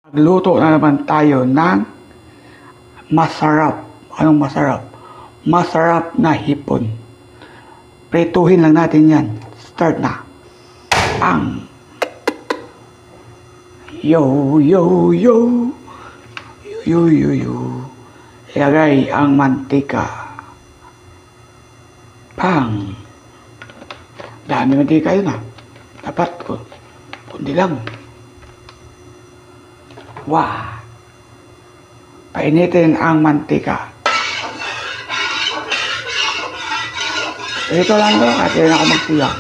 Magluto na naman tayo ng masarap. Anong masarap? Masarap na hipon. Prituhin lang natin yan. Start na. Ang yo yo yo yo yo yo. Ilagay ang mantika. Pang. Dami mantika yun ah. Dapat kundi lang. Wah! Painitin ang mantika. Ito lang to, at yun ako magsiyak.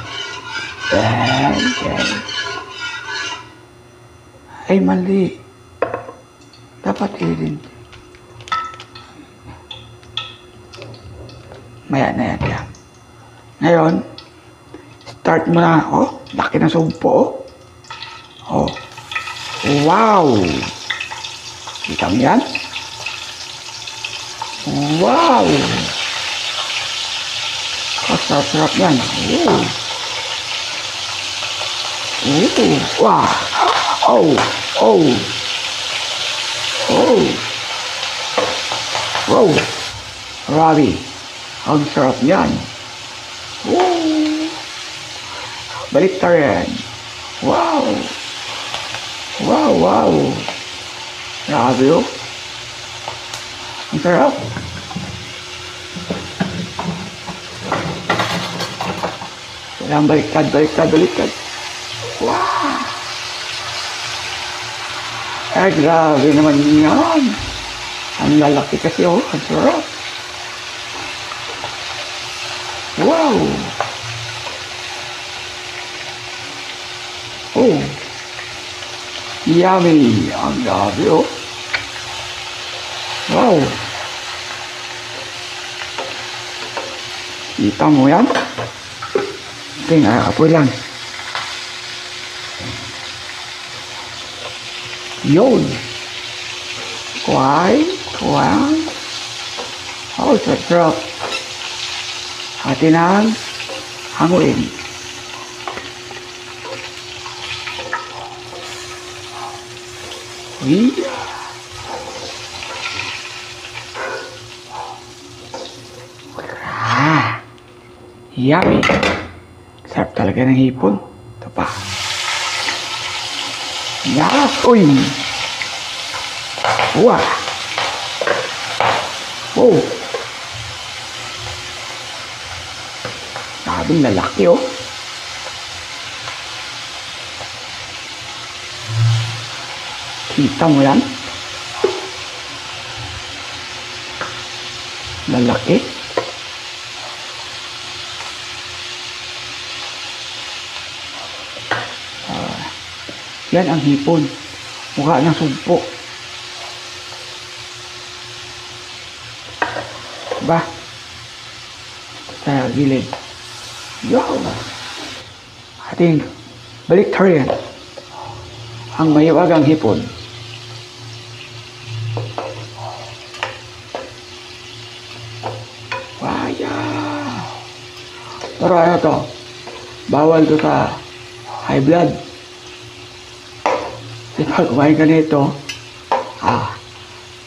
Ay, mali. Dapat ilin. Maya na yan. Ngayon, start mo na. Oh, laki ng sumpo. Oh. Wow! Kita mo yan? Wow! Kasarap yan. Wow! Oh! Oh! Oh! Wow! Grabe! Ang sarap yan. Balik tayo yan. Wow! Wow, wow. Grabe oh. Ang sarap. Kailangan baliktad. Wow. Ay, grabe naman yan. Ang lalaki kasi oh. Ang sarap. Wow. Oh. Yummy! Ang grabe oh! Wow! Kita mo yan? Tingnan, apoy lang. Yun! Kuway! Oh, sarap! Atin ang hanguin. Yummy! Sarap talaga ng hipon. Ito pa. Uy! Wow! Oh! Sabing lalaki oh. Kita mo yan? Lalaki. Yan ang hipon. Mukha ng sumpo. Ba? Sa gilid. Yo! Ating balik tayo yan. Ang mahiwagang hipon. Pero ano to, bawal to sa high blood. Kasi pag kumain ka nito,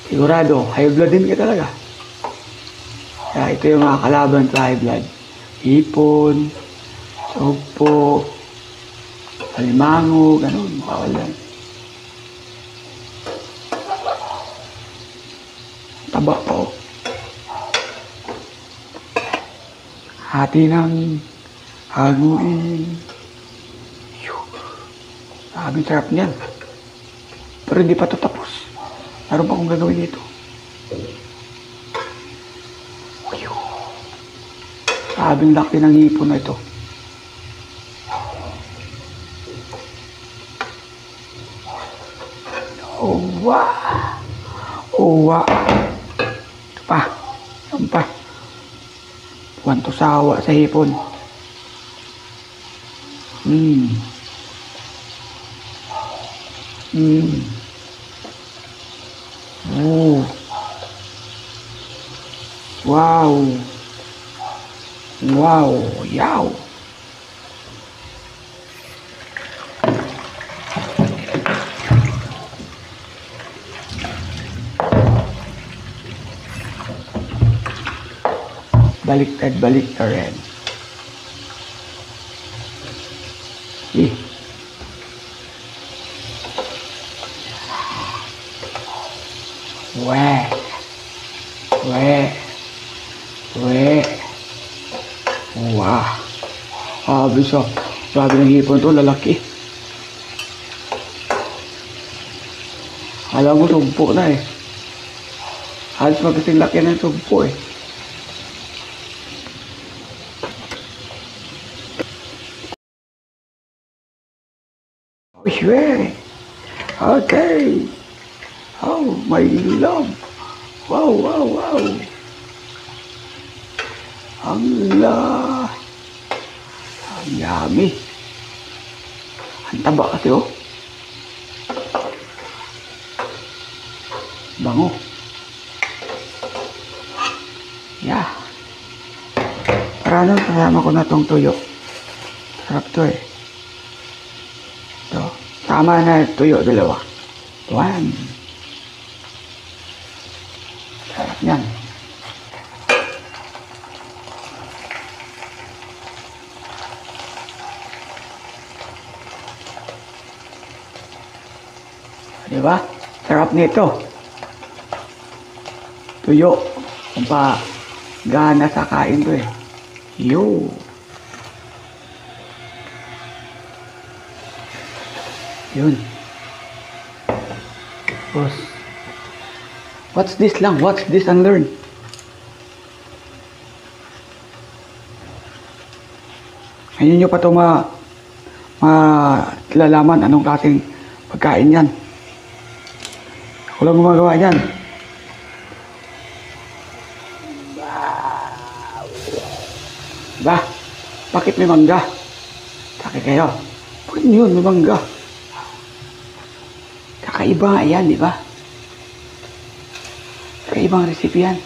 sigurado, high blood din ka talaga. Kaya ito yung mga kalaban sa high blood. Hipon, sugpo, alimango, ganun, bawal yan. Taba po. Hati ng haguin. Sabi sarap niyan. Pero hindi pa ito tapos. Meron pa akong gagawin dito. Sabing laki ng hipon na ito. Oh, wow! Oh, wow! Ito pa. Ito pa. Wanto sawa sa hipon. Oh. Wow. Wow. Yaw. Baliktad rin. Eh. Weh. Wah. Bisa. Grabe ng hipon to, lalaki. Alam mo, sumpo na eh. Halos magkasing laki ng sumpo eh. Oh, sure. Okay. Oh, my love. Wow. Ang yummy. Ang taba kasi oh. Bango. Yeah. Parang kasama ko na tong tuyo. Sarap to eh. Ito. Sama na tuyo dalawa. One. Sarap yan. Diba? Sarap nito. Tuyo. Kung pa gana sa kain to eh. Yo. Yun. Boss. What's this lang? What's this unlearn? Ngayon nyo pa ito malalaman anong klaseng pagkain yan. Ako lang gumagawa yan. Ba? Bakit may mangga? Sakit kayo. Bakit yun may mangga? Kakaiba nga yan, di ba? Kakaibang recipe yan.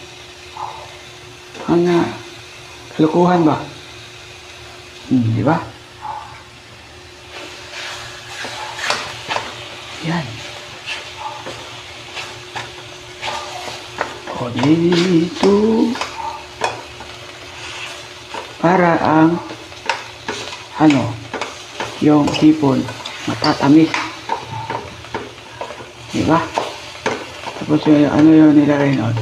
Ang kalukuhan ba? Di ba? Yan. O dito. Para ang yung hipon matatamis. Diba? Tapos yung nilagay nun?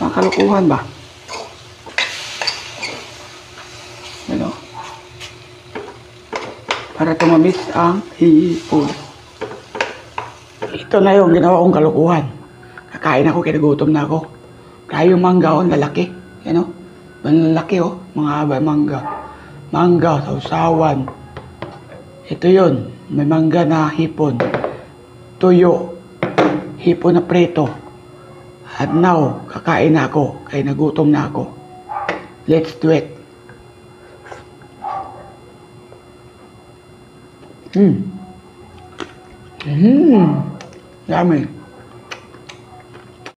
Pangkalukuhan ba? Para tumamis ang hipon. Ito na yung ginawa kong kalukuhan. Kakain ako, kinagutom na ako. Kaya yung mangga o, lalaki. Yan o. Lalaki o. Mga haba mangga. Mangga, sausawan. Ito yun. May mangga na hipon. Tuyo. Hipon na preto. At now, kakain na ako. Kaya nagutom na ako. Let's do it. Yummy.